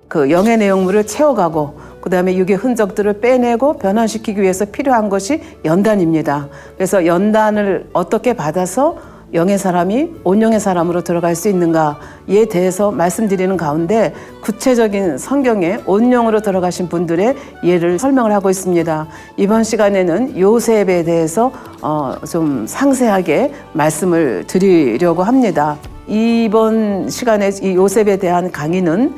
그 영의 내용물을 채워가고 그 다음에 육의 흔적들을 빼내고 변화시키기 위해서 필요한 것이 연단입니다. 그래서 연단을 어떻게 받아서 영의 사람이 온영의 사람으로 들어갈 수 있는가에 대해서 말씀드리는 가운데 구체적인 성경에 온영으로 들어가신 분들의 예를 설명을 하고 있습니다. 이번 시간에는 요셉에 대해서 좀 상세하게 말씀을 드리려고 합니다. 이번 시간에 이 요셉에 대한 강의는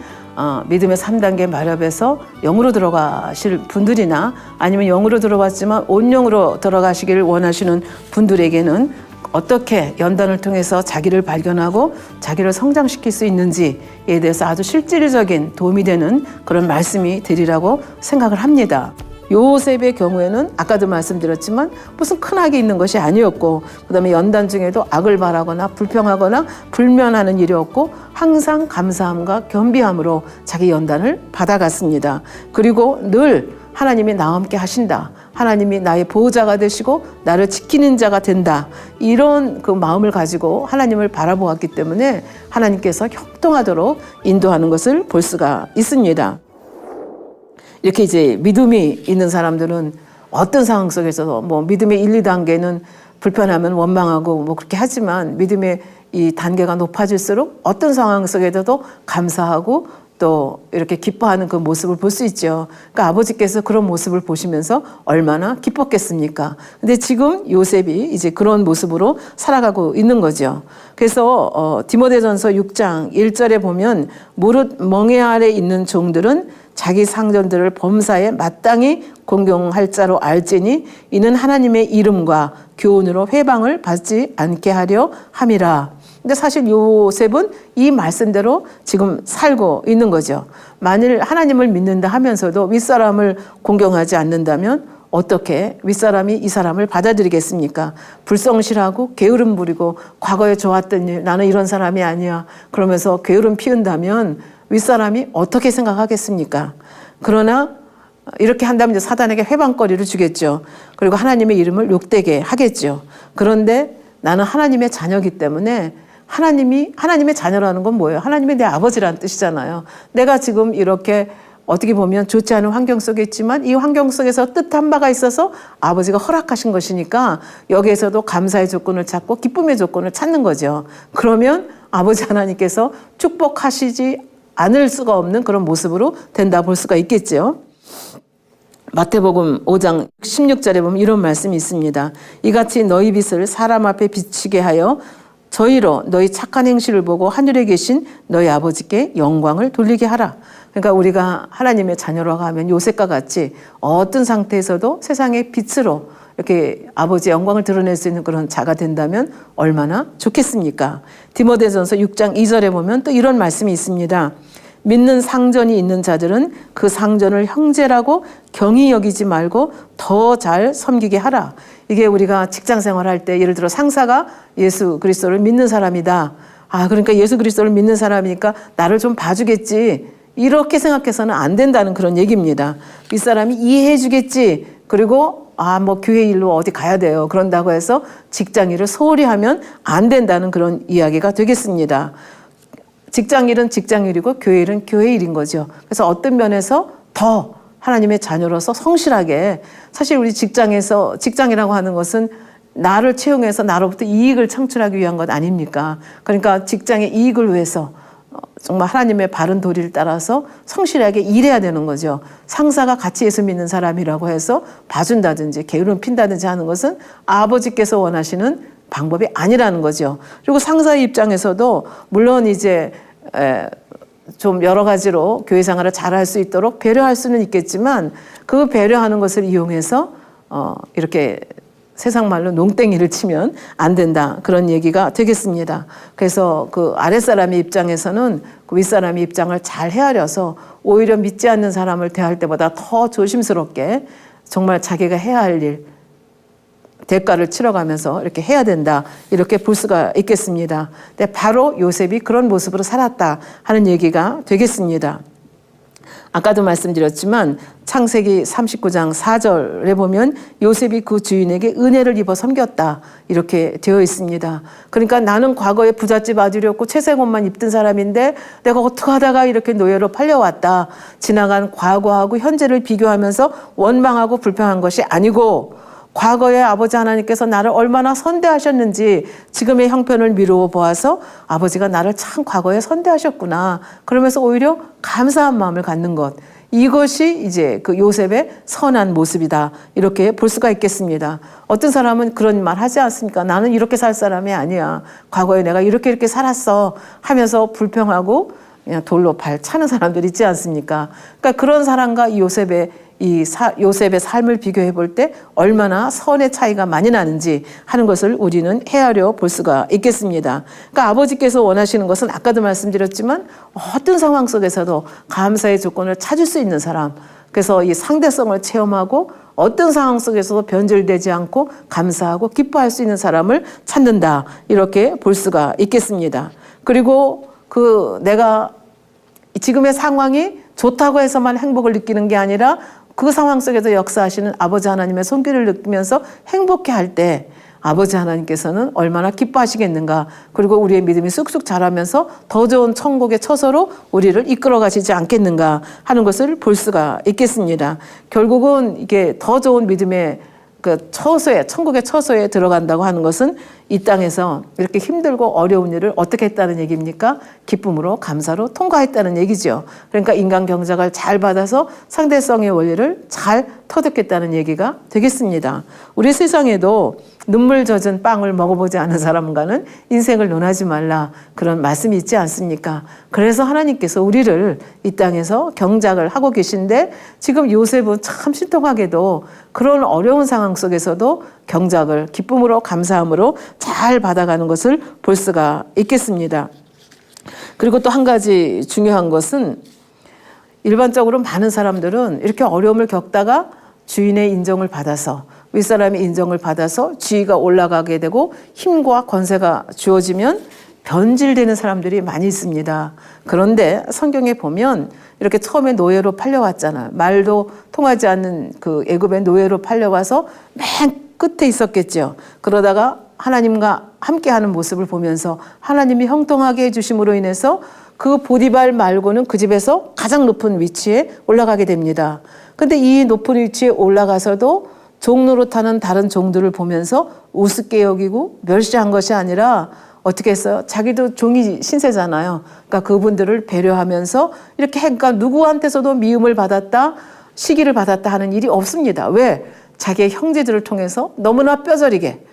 믿음의 3단계 마렵에서 영으로 들어가실 분들이나 아니면 영으로 들어갔지만 온영으로 들어가시기를 원하시는 분들에게는 어떻게 연단을 통해서 자기를 발견하고 자기를 성장시킬 수 있는지에 대해서 아주 실질적인 도움이 되는 그런 말씀이 되리라고 생각을 합니다. 요셉의 경우에는 아까도 말씀드렸지만 무슨 큰 악이 있는 것이 아니었고 그다음에 연단 중에도 악을 바라거나 불평하거나 불면하는 일이 없고 항상 감사함과 겸비함으로 자기 연단을 받아갔습니다. 그리고 늘 하나님이 나와 함께 하신다. 하나님이 나의 보호자가 되시고 나를 지키는 자가 된다. 이런 그 마음을 가지고 하나님을 바라보았기 때문에 하나님께서 형통하도록 인도하는 것을 볼 수가 있습니다. 이렇게 이제 믿음이 있는 사람들은 어떤 상황 속에서도 뭐 믿음의 1, 2단계는 불편하면 원망하고 뭐 그렇게 하지만 믿음의 이 단계가 높아질수록 어떤 상황 속에서도 감사하고 또 이렇게 기뻐하는 그 모습을 볼 수 있죠. 그러니까 아버지께서 그런 모습을 보시면서 얼마나 기뻤겠습니까? 근데 지금 요셉이 이제 그런 모습으로 살아가고 있는 거죠. 그래서 디모데전서 6장 1절에 보면 무릇 멍에 아래 있는 종들은 자기 상전들을 범사에 마땅히 공경할 자로 알지니 이는 하나님의 이름과 교훈으로 회방을 받지 않게 하려 함이라. 근데 사실 요셉은 이 말씀대로 지금 살고 있는 거죠. 만일 하나님을 믿는다 하면서도 윗사람을 공경하지 않는다면 어떻게 윗사람이 이 사람을 받아들이겠습니까? 불성실하고 게으름 부리고 과거에 좋았던 일, 나는 이런 사람이 아니야. 그러면서 게으름 피운다면 윗사람이 어떻게 생각하겠습니까? 그러나 이렇게 한다면 이제 사단에게 회방거리를 주겠죠. 그리고 하나님의 이름을 욕되게 하겠죠. 그런데 나는 하나님의 자녀이기 때문에 하나님의 자녀라는 건 뭐예요? 하나님이 내 아버지라는 뜻이잖아요. 내가 지금 이렇게 어떻게 보면 좋지 않은 환경 속에 있지만 이 환경 속에서 뜻한 바가 있어서 아버지가 허락하신 것이니까 여기에서도 감사의 조건을 찾고 기쁨의 조건을 찾는 거죠. 그러면 아버지 하나님께서 축복하시지 않을 수가 없는 그런 모습으로 된다 볼 수가 있겠죠. 마태복음 5장 16절에 보면 이런 말씀이 있습니다. 이같이 너희 빛을 사람 앞에 비치게 하여 저희로 너희 착한 행실을 보고 하늘에 계신 너희 아버지께 영광을 돌리게 하라. 그러니까 우리가 하나님의 자녀라고 하면 요셉과 같이 어떤 상태에서도 세상의 빛으로 이렇게 아버지의 영광을 드러낼 수 있는 그런 자가 된다면 얼마나 좋겠습니까? 디모데전서 6장 2절에 보면 또 이런 말씀이 있습니다. 믿는 상전이 있는 자들은 그 상전을 형제라고 경히 여기지 말고 더 잘 섬기게 하라. 이게 우리가 직장 생활할 때 예를 들어 상사가 예수 그리스도를 믿는 사람이다. 그러니까 예수 그리스도를 믿는 사람이니까 나를 좀 봐주겠지. 이렇게 생각해서는 안 된다는 그런 얘기입니다. 윗사람이 이해해 주겠지. 그리고 뭐 교회 일로 어디 가야 돼요. 그런다고 해서 직장 일을 소홀히 하면 안 된다는 그런 이야기가 되겠습니다. 직장 일은 직장 일이고 교회 일은 교회 일인 거죠. 그래서 어떤 면에서 더 하나님의 자녀로서 성실하게 사실 우리 직장이라고 하는 것은 나를 채용해서 나로부터 이익을 창출하기 위한 것 아닙니까? 그러니까 직장의 이익을 위해서 정말 하나님의 바른 도리를 따라서 성실하게 일해야 되는 거죠. 상사가 같이 예수 믿는 사람이라고 해서 봐준다든지 게으름 핀다든지 하는 것은 아버지께서 원하시는 방법이 아니라는 거죠. 그리고 상사의 입장에서도 물론 이제 좀 여러 가지로 교회 생활을 잘할 수 있도록 배려할 수는 있겠지만 그 배려하는 것을 이용해서 이렇게 세상 말로 농땡이를 치면 안 된다. 그런 얘기가 되겠습니다. 그래서 그 아랫사람의 입장에서는 그 윗사람의 입장을 잘 헤아려서 오히려 믿지 않는 사람을 대할 때보다 더 조심스럽게 정말 자기가 해야 할 일, 대가를 치러가면서 이렇게 해야 된다. 이렇게 볼 수가 있겠습니다. 근데 바로 요셉이 그런 모습으로 살았다 하는 얘기가 되겠습니다. 아까도 말씀드렸지만 창세기 39장 4절에 보면 요셉이 그 주인에게 은혜를 입어 섬겼다 이렇게 되어 있습니다. 그러니까 나는 과거에 부잣집 아들이었고 채색 옷만 입던 사람인데 내가 어떻게 하다가 이렇게 노예로 팔려왔다. 지나간 과거하고 현재를 비교하면서 원망하고 불평한 것이 아니고 과거에 아버지 하나님께서 나를 얼마나 선대하셨는지 지금의 형편을 미루어 보아서 아버지가 나를 참 과거에 선대하셨구나. 그러면서 오히려 감사한 마음을 갖는 것. 이것이 이제 그 요셉의 선한 모습이다. 이렇게 볼 수가 있겠습니다. 어떤 사람은 그런 말 하지 않습니까? 나는 이렇게 살 사람이 아니야. 과거에 내가 이렇게 살았어. 하면서 불평하고 그냥 돌로 발 차는 사람들 있지 않습니까? 그러니까 그런 사람과 이 요셉의 삶을 비교해 볼 때 얼마나 선의 차이가 많이 나는지 하는 것을 우리는 헤아려 볼 수가 있겠습니다. 그러니까 아버지께서 원하시는 것은 아까도 말씀드렸지만 어떤 상황 속에서도 감사의 조건을 찾을 수 있는 사람. 그래서 이 상대성을 체험하고 어떤 상황 속에서도 변절되지 않고 감사하고 기뻐할 수 있는 사람을 찾는다. 이렇게 볼 수가 있겠습니다. 그리고 내가 지금의 상황이 좋다고 해서만 행복을 느끼는 게 아니라 그 상황 속에서 역사하시는 아버지 하나님의 손길을 느끼면서 행복해 할 때 아버지 하나님께서는 얼마나 기뻐하시겠는가. 그리고 우리의 믿음이 쑥쑥 자라면서 더 좋은 천국의 처소로 우리를 이끌어 가시지 않겠는가 하는 것을 볼 수가 있겠습니다. 결국은 이게 더 좋은 믿음의 그 처소에, 천국의 처소에 들어간다고 하는 것은 이 땅에서 이렇게 힘들고 어려운 일을 어떻게 했다는 얘기입니까? 기쁨으로, 감사로 통과했다는 얘기죠. 그러니까 인간 경작을 잘 받아서 상대성의 원리를 잘 터득했다는 얘기가 되겠습니다. 우리 세상에도 눈물 젖은 빵을 먹어보지 않은 사람과는 인생을 논하지 말라 그런 말씀이 있지 않습니까? 그래서 하나님께서 우리를 이 땅에서 경작을 하고 계신데 지금 요셉은 참 신통하게도 그런 어려운 상황 속에서도 경작을 기쁨으로 감사함으로 잘 받아가는 것을 볼 수가 있겠습니다. 그리고 또 한 가지 중요한 것은 일반적으로 많은 사람들은 이렇게 어려움을 겪다가 주인의 인정을 받아서 윗사람의 인정을 받아서 지위가 올라가게 되고 힘과 권세가 주어지면 변질되는 사람들이 많이 있습니다. 그런데 성경에 보면 이렇게 처음에 노예로 팔려왔잖아요. 말도 통하지 않는 그 애굽의 노예로 팔려와서 맨 끝에 있었겠죠. 그러다가 하나님과 함께하는 모습을 보면서 하나님이 형통하게 해주심으로 인해서 그 보디발 말고는 그 집에서 가장 높은 위치에 올라가게 됩니다. 근데 이 높은 위치에 올라가서도 종 노릇하는 다른 종들을 보면서 우습게 여기고 멸시한 것이 아니라 어떻게 했어요? 자기도 종이 신세잖아요. 그러니까 그분들을 배려하면서 이렇게 그러니까 누구한테서도 미움을 받았다, 시기를 받았다 하는 일이 없습니다. 왜? 자기의 형제들을 통해서 너무나 뼈저리게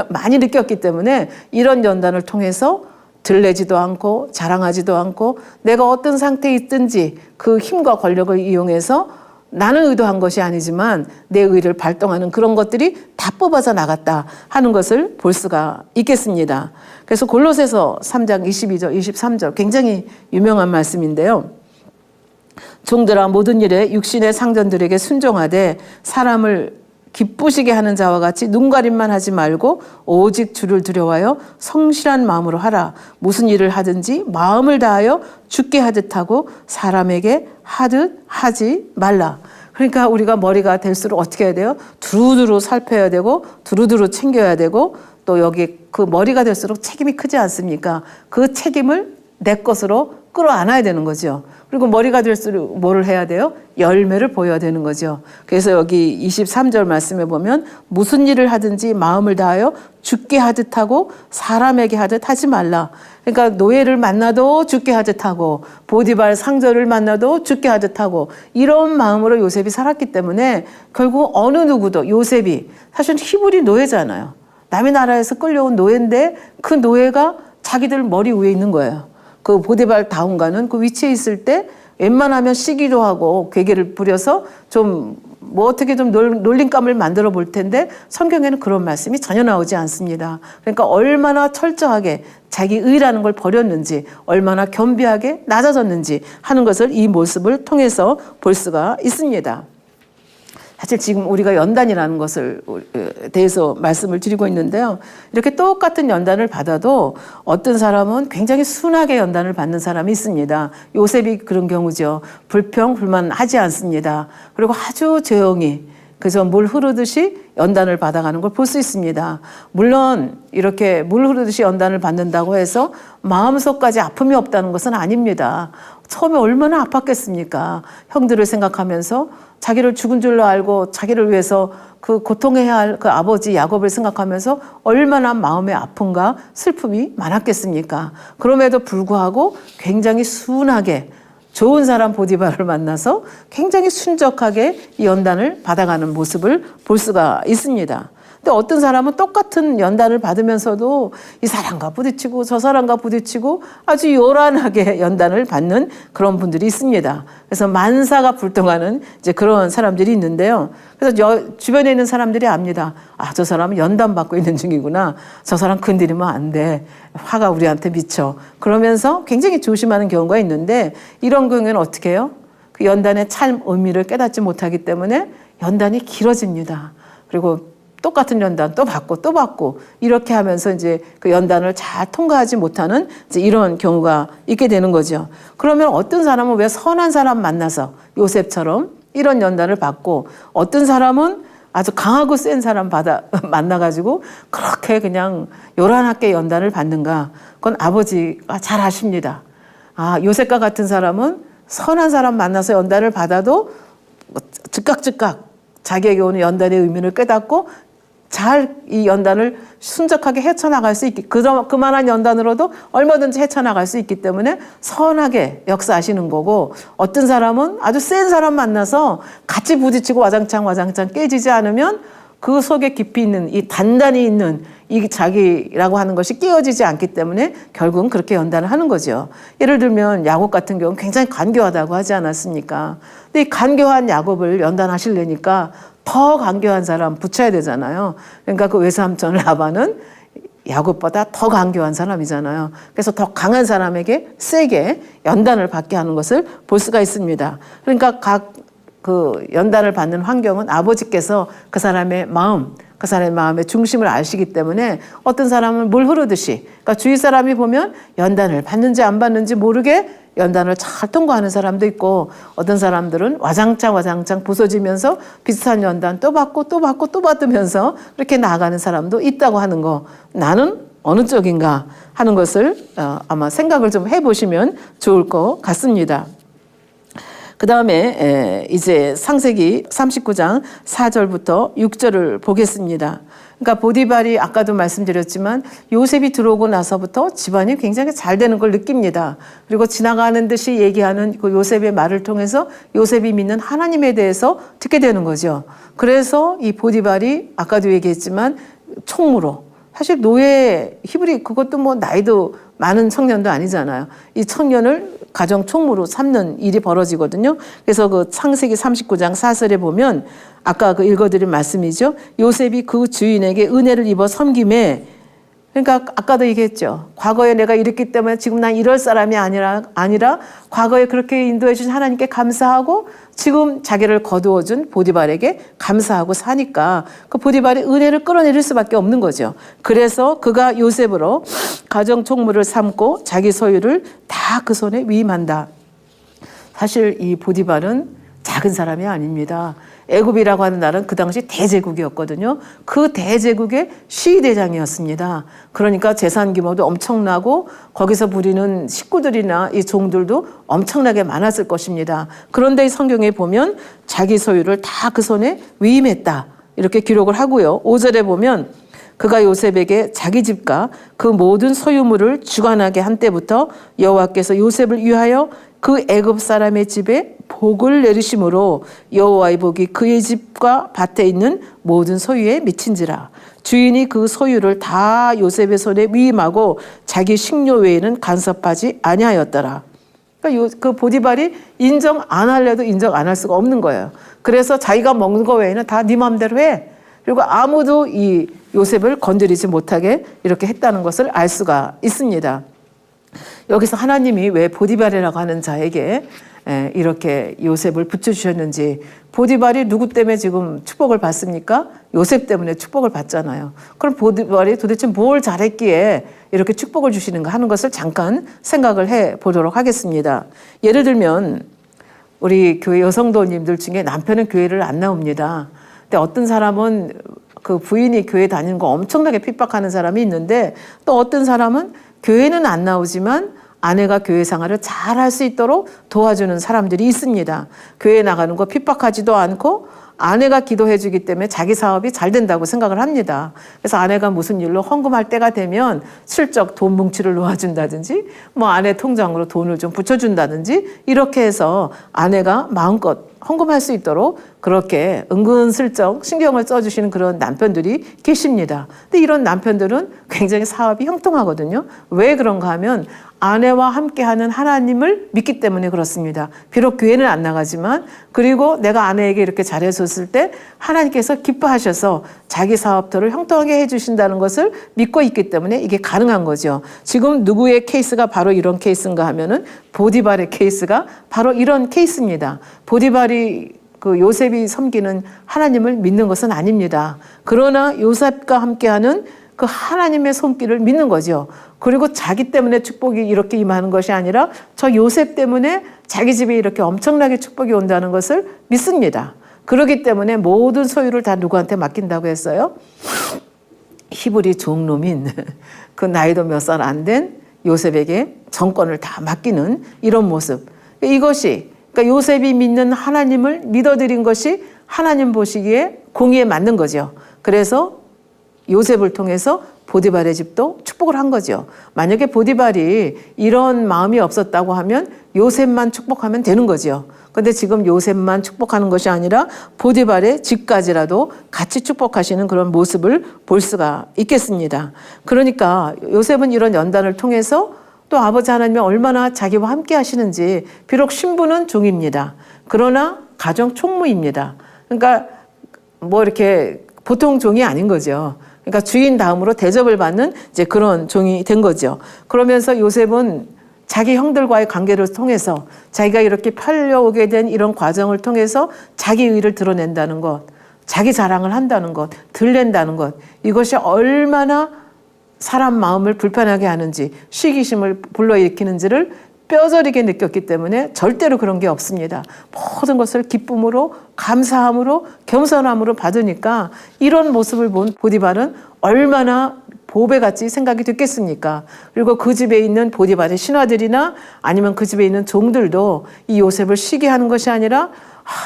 많이 느꼈기 때문에 이런 연단을 통해서 들레지도 않고 자랑하지도 않고 내가 어떤 상태에 있든지 그 힘과 권력을 이용해서 나는 의도한 것이 아니지만 내 의를 발동하는 그런 것들이 다 뽑아져 나갔다 하는 것을 볼 수가 있겠습니다. 그래서 골로새서 3장 22절, 23절 굉장히 유명한 말씀인데요. 종들아 모든 일에 육신의 상전들에게 순종하되 사람을 기쁘시게 하는 자와 같이 눈가림만 하지 말고 오직 주를 두려워하여 성실한 마음으로 하라. 무슨 일을 하든지 마음을 다하여 주께 하듯 하고 사람에게 하듯 하지 말라. 그러니까 우리가 머리가 될수록 어떻게 해야 돼요? 두루두루 살펴야 되고 두루두루 챙겨야 되고 또 여기 그 머리가 될수록 책임이 크지 않습니까? 그 책임을 내 것으로 끌어안아야 되는 거죠. 그리고 머리가 될수록 뭐를 해야 돼요? 열매를 보여야 되는 거죠. 그래서 여기 23절 말씀에 보면 무슨 일을 하든지 마음을 다하여 주께 하듯 하고 사람에게 하듯 하지 말라. 그러니까 노예를 만나도 주께 하듯 하고 보디발 상절을 만나도 주께 하듯 하고 이런 마음으로 요셉이 살았기 때문에 결국 어느 누구도 요셉이 사실 히브리 노예잖아요. 남의 나라에서 끌려온 노예인데 그 노예가 자기들 머리 위에 있는 거예요. 그 보디발 다운가는 그 위치에 있을 때 웬만하면 시기도 하고 괴계를 부려서 좀 뭐 어떻게 좀 놀림감을 만들어 볼 텐데 성경에는 그런 말씀이 전혀 나오지 않습니다. 그러니까 얼마나 철저하게 자기 의라는 걸 버렸는지 얼마나 겸비하게 낮아졌는지 하는 것을 이 모습을 통해서 볼 수가 있습니다. 사실 지금 우리가 연단이라는 것을 대해서 말씀을 드리고 있는데요. 이렇게 똑같은 연단을 받아도 어떤 사람은 굉장히 순하게 연단을 받는 사람이 있습니다. 요셉이 그런 경우죠. 불평, 불만하지 않습니다. 그리고 아주 조용히 그래서 물 흐르듯이 연단을 받아가는 걸 볼 수 있습니다. 물론 이렇게 물 흐르듯이 연단을 받는다고 해서 마음속까지 아픔이 없다는 것은 아닙니다. 처음에 얼마나 아팠겠습니까? 형들을 생각하면서 자기를 죽은 줄로 알고 자기를 위해서 그 고통해야 할 그 아버지 야곱을 생각하면서 얼마나 마음의 아픔과 슬픔이 많았겠습니까? 그럼에도 불구하고 굉장히 순하게 좋은 사람 보디발을 만나서 굉장히 순적하게 이 연단을 받아가는 모습을 볼 수가 있습니다. 근데 어떤 사람은 똑같은 연단을 받으면서도 이 사람과 부딪히고 저 사람과 부딪히고 아주 요란하게 연단을 받는 그런 분들이 있습니다. 그래서 만사가 불통하는 이제 그런 사람들이 있는데요. 그래서 주변에 있는 사람들이 압니다. 아, 저 사람은 연단 받고 있는 중이구나. 저 사람 건드리면 안 돼. 화가 우리한테 미쳐. 그러면서 굉장히 조심하는 경우가 있는데 이런 경우에는 어떻게 해요? 그 연단의 참 의미를 깨닫지 못하기 때문에 연단이 길어집니다. 그리고 똑같은 연단 또 받고 이렇게 하면서 이제 그 연단을 잘 통과하지 못하는 이제 이런 경우가 있게 되는 거죠. 그러면 어떤 사람은 왜 선한 사람 만나서 요셉처럼 이런 연단을 받고 어떤 사람은 아주 강하고 센 사람 만나가지고 그렇게 그냥 요란하게 연단을 받는가? 그건 아버지가 잘 아십니다. 아, 요셉과 같은 사람은 선한 사람 만나서 연단을 받아도 즉각 자기에게 오는 연단의 의미를 깨닫고 잘 이 연단을 순적하게 헤쳐나갈 수 있기, 그만한 연단으로도 얼마든지 헤쳐나갈 수 있기 때문에 선하게 역사하시는 거고, 어떤 사람은 아주 센 사람 만나서 같이 부딪히고 와장창 깨지지 않으면 그 속에 깊이 있는 이 단단히 있는 이 자기라고 하는 것이 깨어지지 않기 때문에 결국은 그렇게 연단을 하는 거죠. 예를 들면 야곱 같은 경우는 굉장히 간교하다고 하지 않았습니까? 근데 이 간교한 야곱을 연단하시려니까 더 간교한 사람 붙여야 되잖아요. 그러니까 그 외삼촌 라반은 야곱보다 더 간교한 사람이잖아요. 그래서 더 강한 사람에게 세게 연단을 받게 하는 것을 볼 수가 있습니다. 그러니까 각 그 연단을 받는 환경은 아버지께서 그 사람의 마음, 그 사람의 마음의 중심을 아시기 때문에 어떤 사람은 물 흐르듯이, 그러니까 주위 사람이 보면 연단을 받는지 안 받는지 모르게 연단을 잘 통과하는 사람도 있고, 어떤 사람들은 와장창 부서지면서 비슷한 연단 또 받으면서 그렇게 나아가는 사람도 있다고 하는 거, 나는 어느 쪽인가 하는 것을 아마 생각을 좀 해보시면 좋을 것 같습니다. 그 다음에 이제 창세기 39장 4절부터 6절을 보겠습니다. 그러니까 보디발이 아까도 말씀드렸지만 요셉이 들어오고 나서부터 집안이 굉장히 잘 되는 걸 느낍니다. 그리고 지나가는 듯이 얘기하는 그 요셉의 말을 통해서 요셉이 믿는 하나님에 대해서 듣게 되는 거죠. 그래서 이 보디발이 아까도 얘기했지만 총무로, 사실 노예 히브리 그것도 뭐 나이도 많은 청년도 아니잖아요. 이 청년을 가정 총무로 삼는 일이 벌어지거든요. 그래서 그 창세기 39장 4절에 보면 아까 그 읽어드린 말씀이죠. 요셉이 그 주인에게 은혜를 입어 섬김에, 그러니까 아까도 얘기했죠. 과거에 내가 이랬기 때문에 지금 난 이럴 사람이 아니라 과거에 그렇게 인도해 주신 하나님께 감사하고 지금 자기를 거두어준 보디발에게 감사하고 사니까 그 보디발이 은혜를 끌어내릴 수밖에 없는 거죠. 그래서 그가 요셉으로 가정 총무를 삼고 자기 소유를 다 그 손에 위임한다. 사실 이 보디발은 작은 사람이 아닙니다. 애굽이라고 하는 나라는 그 당시 대제국이었거든요. 그 대제국의 시대장이었습니다. 그러니까 재산 규모도 엄청나고 거기서 부리는 식구들이나 이 종들도 엄청나게 많았을 것입니다. 그런데 이 성경에 보면 자기 소유를 다 그 손에 위임했다, 이렇게 기록을 하고요. 5절에 보면 그가 요셉에게 자기 집과 그 모든 소유물을 주관하게 한 때부터 여호와께서 요셉을 위하여 그 애굽 사람의 집에 복을 내리심으로 여호와의 복이 그의 집과 밭에 있는 모든 소유에 미친지라. 주인이 그 소유를 다 요셉의 손에 위임하고 자기 식료 외에는 간섭하지 아니하였더라. 그러니까 그 보디발이 인정 안 할래도 인정 안 할 수가 없는 거예요. 그래서 자기가 먹는 거 외에는 다 네 맘대로 해. 그리고 아무도 이 요셉을 건드리지 못하게 이렇게 했다는 것을 알 수가 있습니다. 여기서 하나님이 왜 보디발이라고 하는 자에게 이렇게 요셉을 붙여주셨는지, 보디발이 누구 때문에 지금 축복을 받습니까? 요셉 때문에 축복을 받잖아요. 그럼 보디발이 도대체 뭘 잘했기에 이렇게 축복을 주시는가 하는 것을 잠깐 생각을 해 보도록 하겠습니다. 예를 들면 우리 교회 여성도님들 중에 남편은 교회를 안 나옵니다. 근데 어떤 사람은 그 부인이 교회 다니는 거 엄청나게 핍박하는 사람이 있는데, 또 어떤 사람은 교회는 안 나오지만 아내가 교회 생활을 잘 할 수 있도록 도와주는 사람들이 있습니다. 교회 나가는 거 핍박하지도 않고 아내가 기도해 주기 때문에 자기 사업이 잘 된다고 생각을 합니다. 그래서 아내가 무슨 일로 헌금할 때가 되면 슬쩍 돈 뭉치를 놓아준다든지, 뭐 아내 통장으로 돈을 좀 붙여준다든지, 이렇게 해서 아내가 마음껏 헌금할 수 있도록 그렇게 은근슬쩍 신경을 써주시는 그런 남편들이 계십니다. 근데 이런 남편들은 굉장히 사업이 형통하거든요. 왜 그런가 하면 아내와 함께하는 하나님을 믿기 때문에 그렇습니다. 비록 교회는 안 나가지만, 그리고 내가 아내에게 이렇게 잘해줬을 때 하나님께서 기뻐하셔서 자기 사업들을 형통하게 해주신다는 것을 믿고 있기 때문에 이게 가능한 거죠. 지금 누구의 케이스가 바로 이런 케이스인가 하면은 보디발의 케이스가 바로 이런 케이스입니다. 보디발이 그 요셉이 섬기는 하나님을 믿는 것은 아닙니다. 그러나 요셉과 함께하는 그 하나님의 손길을 믿는 거죠. 그리고 자기 때문에 축복이 이렇게 임하는 것이 아니라 저 요셉 때문에 자기 집에 이렇게 엄청나게 축복이 온다는 것을 믿습니다. 그렇기 때문에 모든 소유를 다 누구한테 맡긴다고 했어요? 히브리 종놈인 그 나이도 몇 살 안 된 요셉에게 정권을 다 맡기는 이런 모습. 이것이 그러니까 요셉이 믿는 하나님을 믿어드린 것이 하나님 보시기에 공의에 맞는 거죠. 그래서 요셉을 통해서 보디발의 집도 축복을 한 거죠. 만약에 보디발이 이런 마음이 없었다고 하면 요셉만 축복하면 되는 거죠. 그런데 지금 요셉만 축복하는 것이 아니라 보디발의 집까지라도 같이 축복하시는 그런 모습을 볼 수가 있겠습니다. 그러니까 요셉은 이런 연단을 통해서 또 아버지 하나님이 얼마나 자기와 함께 하시는지, 비록 신부는 종입니다. 그러나 가정 총무입니다. 그러니까 뭐 이렇게 보통 종이 아닌 거죠. 그러니까 주인 다음으로 대접을 받는 이제 그런 종이 된 거죠. 그러면서 요셉은 자기 형들과의 관계를 통해서 자기가 이렇게 팔려오게 된 이런 과정을 통해서 자기 의를 드러낸다는 것, 자기 자랑을 한다는 것, 들낸다는 것, 이것이 얼마나 사람 마음을 불편하게 하는지, 시기심을 불러일으키는지를 뼈저리게 느꼈기 때문에 절대로 그런 게 없습니다. 모든 것을 기쁨으로, 감사함으로, 겸손함으로 받으니까 이런 모습을 본 보디발은 얼마나 보배같이 생각이 됐겠습니까? 그리고 그 집에 있는 보디발의 신하들이나 아니면 그 집에 있는 종들도 이 요셉을 시기하는 것이 아니라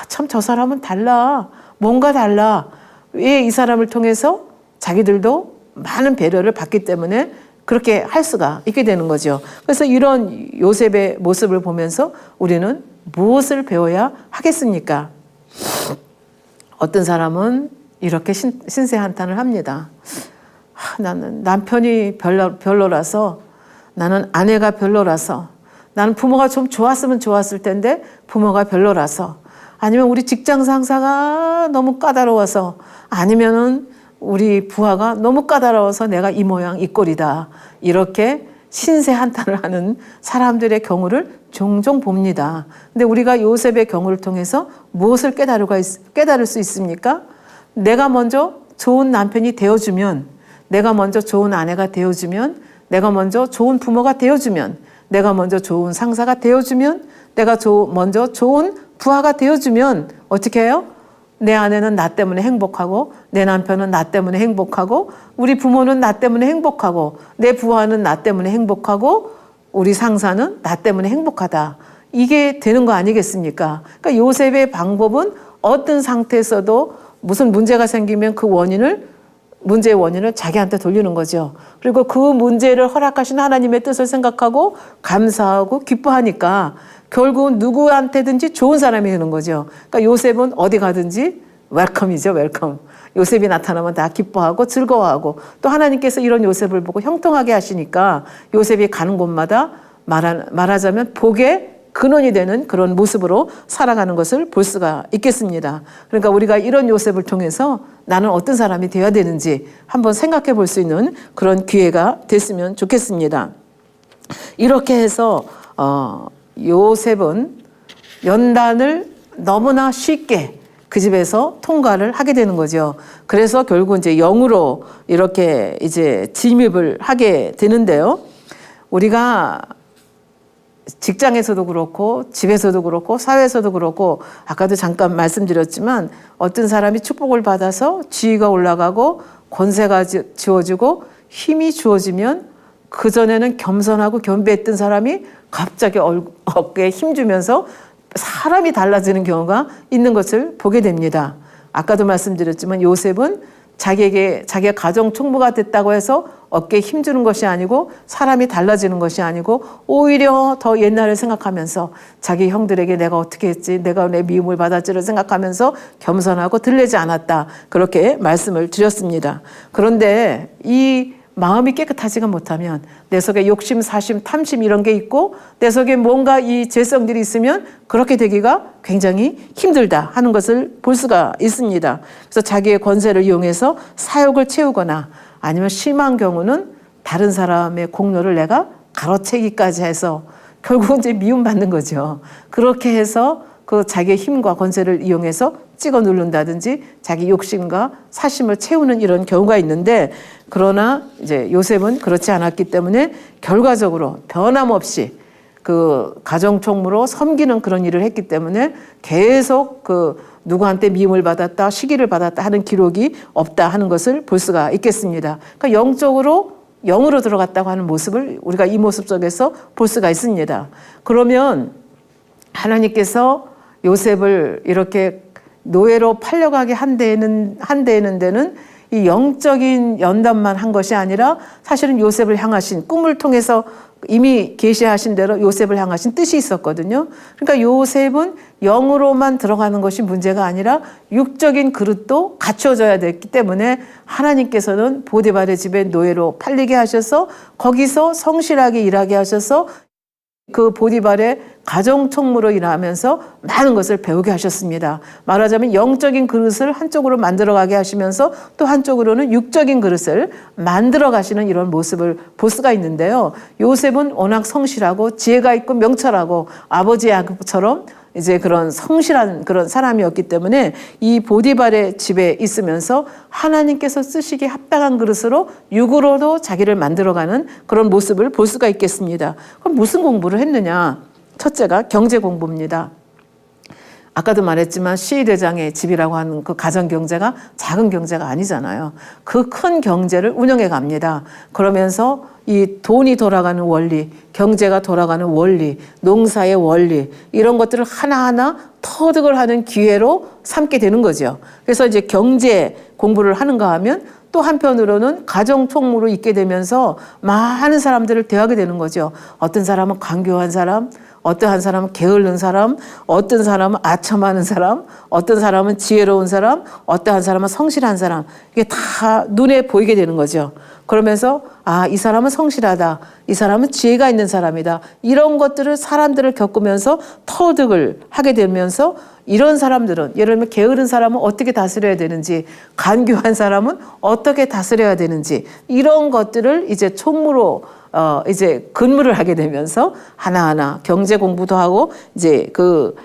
참 저 사람은 달라, 뭔가 달라, 왜 이 사람을 통해서 자기들도 많은 배려를 받기 때문에 그렇게 할 수가 있게 되는 거죠. 그래서 이런 요셉의 모습을 보면서 우리는 무엇을 배워야 하겠습니까? 어떤 사람은 이렇게 신세 한탄을 합니다. 나는 남편이 별로라서, 나는 아내가 별로라서, 나는 부모가 좀 좋았으면 좋았을 텐데 부모가 별로라서, 아니면 우리 직장 상사가 너무 까다로워서, 아니면은 우리 부하가 너무 까다로워서 내가 이 모양 이 꼴이다. 이렇게 신세 한탄을 하는 사람들의 경우를 종종 봅니다. 근데 우리가 요셉의 경우를 통해서 무엇을 깨달을 수 있습니까? 내가 먼저 좋은 남편이 되어주면, 내가 먼저 좋은 아내가 되어주면, 내가 먼저 좋은 부모가 되어주면, 내가 먼저 좋은 상사가 되어주면, 내가 먼저 좋은 부하가 되어주면 어떻게 해요? 내 아내는 나 때문에 행복하고, 내 남편은 나 때문에 행복하고, 우리 부모는 나 때문에 행복하고, 내 부하는 나 때문에 행복하고, 우리 상사는 나 때문에 행복하다. 이게 되는 거 아니겠습니까? 그러니까 요셉의 방법은 어떤 상태에서도 무슨 문제가 생기면 그 문제의 원인을 자기한테 돌리는 거죠. 그리고 그 문제를 허락하신 하나님의 뜻을 생각하고 감사하고 기뻐하니까 결국은 누구한테든지 좋은 사람이 되는 거죠. 그러니까 요셉은 어디 가든지 웰컴이죠, 웰컴. 요셉이 나타나면 다 기뻐하고 즐거워하고, 또 하나님께서 이런 요셉을 보고 형통하게 하시니까 요셉이 가는 곳마다 말하자면 복의 근원이 되는 그런 모습으로 살아가는 것을 볼 수가 있겠습니다. 그러니까 우리가 이런 요셉을 통해서 나는 어떤 사람이 되어야 되는지 한번 생각해 볼 수 있는 그런 기회가 됐으면 좋겠습니다. 이렇게 해서 요셉은 연단을 너무나 쉽게 그 집에서 통과를 하게 되는 거죠. 그래서 결국 이제 영으로 이렇게 이제 침입을 하게 되는데요. 우리가 직장에서도 그렇고 집에서도 그렇고 사회에서도 그렇고 아까도 잠깐 말씀드렸지만 어떤 사람이 축복을 받아서 지위가 올라가고 권세가 주어지고 힘이 주어지면 그전에는 겸손하고 겸비했던 사람이 갑자기 어깨에 힘주면서 사람이 달라지는 경우가 있는 것을 보게 됩니다. 아까도 말씀드렸지만 요셉은 자기가 가정 총무가 됐다고 해서 어깨에 힘주는 것이 아니고 사람이 달라지는 것이 아니고 오히려 더 옛날을 생각하면서 자기 형들에게 내가 어떻게 했지, 내가 내 미움을 받았지를 생각하면서 겸손하고 들리지 않았다. 그렇게 말씀을 드렸습니다. 그런데 이 마음이 깨끗하지가 못하면 내 속에 욕심, 사심, 탐심 이런 게 있고 내 속에 뭔가 이 죄성들이 있으면 그렇게 되기가 굉장히 힘들다 하는 것을 볼 수가 있습니다. 그래서 자기의 권세를 이용해서 사욕을 채우거나 아니면 심한 경우는 다른 사람의 공로를 내가 가로채기까지 해서 결국은 이제 미움받는 거죠. 그렇게 해서 그 자기의 힘과 권세를 이용해서 찍어 누른다든지 자기 욕심과 사심을 채우는 이런 경우가 있는데, 그러나 이제 요셉은 그렇지 않았기 때문에 결과적으로 변함없이 그 가정총무로 섬기는 그런 일을 했기 때문에 계속 그 누구한테 미움을 받았다, 시기를 받았다 하는 기록이 없다 하는 것을 볼 수가 있겠습니다. 그러니까 영적으로 영으로 들어갔다고 하는 모습을 우리가 이 모습 속에서 볼 수가 있습니다. 그러면 하나님께서 요셉을 이렇게 노예로 팔려가게 한 데는 이 영적인 연단만 한 것이 아니라 사실은 요셉을 향하신 꿈을 통해서 이미 계시하신 대로 요셉을 향하신 뜻이 있었거든요. 그러니까 요셉은 영으로만 들어가는 것이 문제가 아니라 육적인 그릇도 갖춰져야 됐기 때문에 하나님께서는 보디발의 집에 노예로 팔리게 하셔서 거기서 성실하게 일하게 하셔서 그 보디발의 가정총무로 일하면서 많은 것을 배우게 하셨습니다. 말하자면 영적인 그릇을 한쪽으로 만들어가게 하시면서 또 한쪽으로는 육적인 그릇을 만들어 가시는 이런 모습을 볼 수가 있는데요. 요셉은 워낙 성실하고 지혜가 있고 명철하고 아버지 야곱처럼 이제 그런 성실한 그런 사람이었기 때문에 이 보디발의 집에 있으면서 하나님께서 쓰시기에 합당한 그릇으로 육으로도 자기를 만들어가는 그런 모습을 볼 수가 있겠습니다. 그럼 무슨 공부를 했느냐? 첫째가 경제 공부입니다. 아까도 말했지만 시위대장의 집이라고 하는 그 가정 경제가 작은 경제가 아니잖아요. 그 큰 경제를 운영해 갑니다. 그러면서 이 돈이 돌아가는 원리, 경제가 돌아가는 원리, 농사의 원리 이런 것들을 하나하나 터득을 하는 기회로 삼게 되는 거죠. 그래서 이제 경제 공부를 하는가 하면 또 한편으로는 가정 총무로 있게 되면서 많은 사람들을 대하게 되는 거죠. 어떤 사람은 강교한 사람, 어떠한 사람은 게을른 사람, 어떤 사람은 아첨하는 사람, 어떤 사람은 지혜로운 사람, 어떠한 사람은 성실한 사람, 이게 다 눈에 보이게 되는 거죠. 그러면서 이 사람은 성실하다, 이 사람은 지혜가 있는 사람이다, 이런 것들을 사람들을 겪으면서 터득을 하게 되면서 이런 사람들은 예를 들면 게으른 사람은 어떻게 다스려야 되는지, 간교한 사람은 어떻게 다스려야 되는지 이런 것들을 이제 총무로 이제 근무를 하게 되면서 하나하나 경제 공부도 하고 이제 그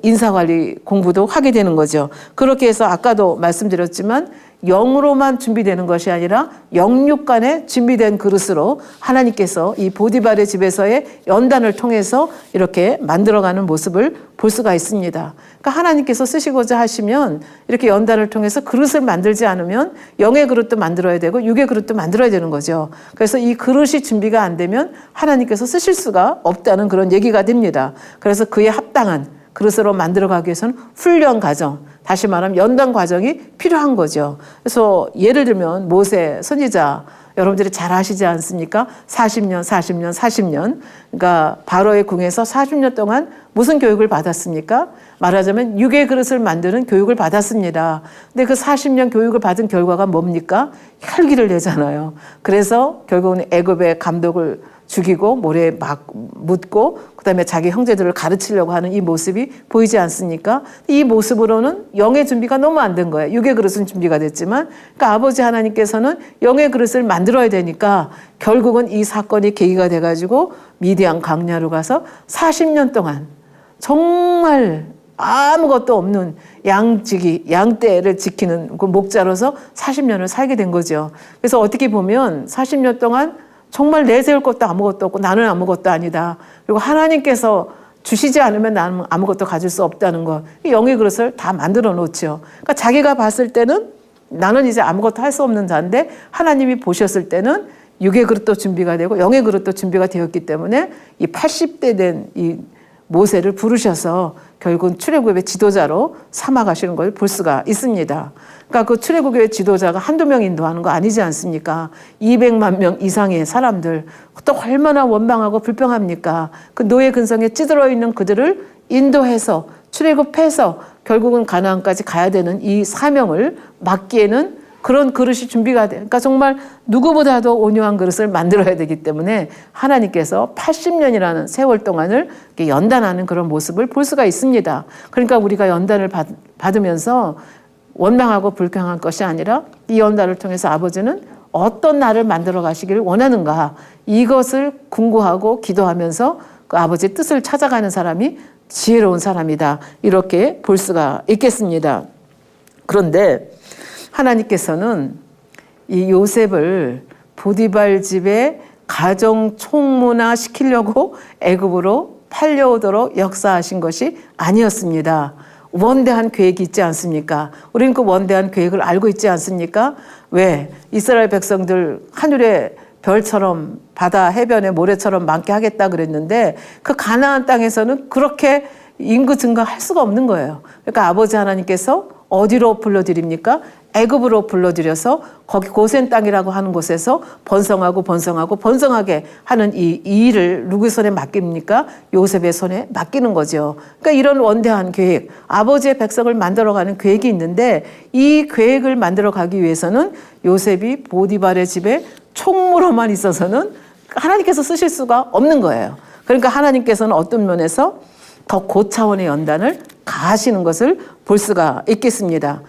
인사관리 공부도 하게 되는 거죠. 그렇게 해서 아까도 말씀드렸지만 영으로만 준비되는 것이 아니라 영육 간에 준비된 그릇으로 하나님께서 이 보디발의 집에서의 연단을 통해서 이렇게 만들어가는 모습을 볼 수가 있습니다. 그러니까 하나님께서 쓰시고자 하시면 이렇게 연단을 통해서 그릇을 만들지 않으면 영의 그릇도 만들어야 되고 육의 그릇도 만들어야 되는 거죠. 그래서 이 그릇이 준비가 안 되면 하나님께서 쓰실 수가 없다는 그런 얘기가 됩니다. 그래서 그에 합당한 그릇으로 만들어가기 위해서는 훈련 과정, 다시 말하면 연단 과정이 필요한 거죠. 그래서 예를 들면 모세 선지자 여러분들이 잘 아시지 않습니까? 40년. 그러니까 바로의 궁에서 40년 동안 무슨 교육을 받았습니까? 말하자면 육의 그릇을 만드는 교육을 받았습니다. 근데 그 40년 교육을 받은 결과가 뭡니까? 혈기를 내잖아요. 그래서 결국은 애굽의 감독을 죽이고 모래에 막 묻고 그다음에 자기 형제들을 가르치려고 하는 이 모습이 보이지 않습니까? 이 모습으로는 영의 준비가 너무 안 된 거예요. 육의 그릇은 준비가 됐지만 그러니까 아버지 하나님께서는 영의 그릇을 만들어야 되니까 결국은 이 사건이 계기가 돼가지고 미디안 광야로 가서 40년 동안 정말 아무것도 없는 양떼를 지키는 그 목자로서 40년을 살게 된 거죠. 그래서 어떻게 보면 40년 동안 정말 내세울 것도 아무것도 없고 나는 아무것도 아니다. 그리고 하나님께서 주시지 않으면 나는 아무것도 가질 수 없다는 것. 영의 그릇을 다 만들어 놓죠. 그러니까 자기가 봤을 때는 나는 이제 아무것도 할 수 없는 자인데 하나님이 보셨을 때는 육의 그릇도 준비가 되고 영의 그릇도 준비가 되었기 때문에 이 80대 된 이 모세를 부르셔서 결국은 출애굽의 지도자로 삼아 가시는 걸 볼 수가 있습니다. 그러니까 그 출애굽의 지도자가 한두 명 인도하는 거 아니지 않습니까? 200만 명 이상의 사람들 또 얼마나 원망하고 불평합니까? 그 노예 근성에 찌들어 있는 그들을 인도해서 출애굽해서 결국은 가나안까지 가야 되는 이 사명을 맡기에는 그런 그릇이 준비가 돼요. 그러니까 정말 누구보다도 온유한 그릇을 만들어야 되기 때문에 하나님께서 80년이라는 세월 동안을 연단하는 그런 모습을 볼 수가 있습니다. 그러니까 우리가 연단을 받으면서 원망하고 불평한 것이 아니라 이 연단을 통해서 아버지는 어떤 나를 만들어 가시기를 원하는가 이것을 궁구하고 기도하면서 그 아버지의 뜻을 찾아가는 사람이 지혜로운 사람이다. 이렇게 볼 수가 있겠습니다. 그런데 하나님께서는 이 요셉을 보디발 집에 가정 총무나 시키려고 애굽으로 팔려오도록 역사하신 것이 아니었습니다. 원대한 계획이 있지 않습니까? 우리는 그 원대한 계획을 알고 있지 않습니까? 왜? 이스라엘 백성들 하늘의 별처럼 바다 해변의 모래처럼 많게 하겠다 그랬는데 그 가나안 땅에서는 그렇게 인구 증가할 수가 없는 거예요. 그러니까 아버지 하나님께서 어디로 불러드립니까? 애굽으로 불러들여서 거기 고센 땅이라고 하는 곳에서 번성하게 하는 이 일을 누구의 손에 맡깁니까? 요셉의 손에 맡기는 거죠. 그러니까 이런 원대한 계획, 아버지의 백성을 만들어가는 계획이 있는데 이 계획을 만들어가기 위해서는 요셉이 보디발의 집에 총무로만 있어서는 하나님께서 쓰실 수가 없는 거예요. 그러니까 하나님께서는 어떤 면에서 더 고차원의 연단을 가하시는 것을 볼 수가 있겠습니다.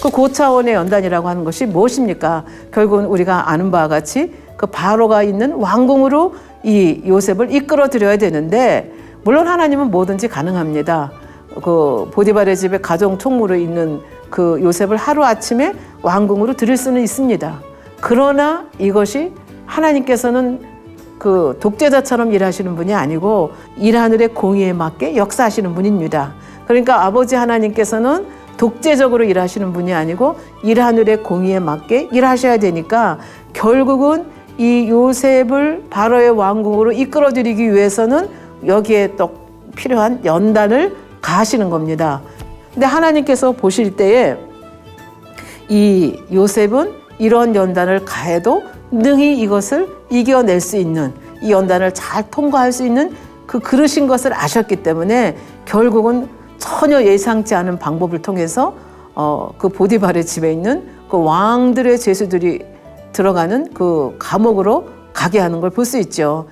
그 고차원의 연단이라고 하는 것이 무엇입니까? 결국은 우리가 아는 바와 같이 그 바로가 있는 왕궁으로 이 요셉을 이끌어 들여야 되는데 물론 하나님은 뭐든지 가능합니다. 그 보디발의 집에 가정 총무로 있는 그 요셉을 하루아침에 왕궁으로 들일 수는 있습니다. 그러나 이것이 하나님께서는 그 독재자처럼 일하시는 분이 아니고 일하늘의 공의에 맞게 역사하시는 분입니다. 그러니까 아버지 하나님께서는 독재적으로 일하시는 분이 아니고 일하늘의 공의에 맞게 일하셔야 되니까 결국은 이 요셉을 바로의 왕궁으로 이끌어들이기 위해서는 여기에 또 필요한 연단을 가하시는 겁니다. 근데 하나님께서 보실 때에 이 요셉은 이런 연단을 가해도 능히 이것을 이겨낼 수 있는 이 연단을 잘 통과할 수 있는 그 그릇인 것을 아셨기 때문에 결국은 전혀 예상치 않은 방법을 통해서 그 보디발의 집에 있는 그 왕들의 죄수들이 들어가는 그 감옥으로 가게 하는 걸 볼 수 있죠.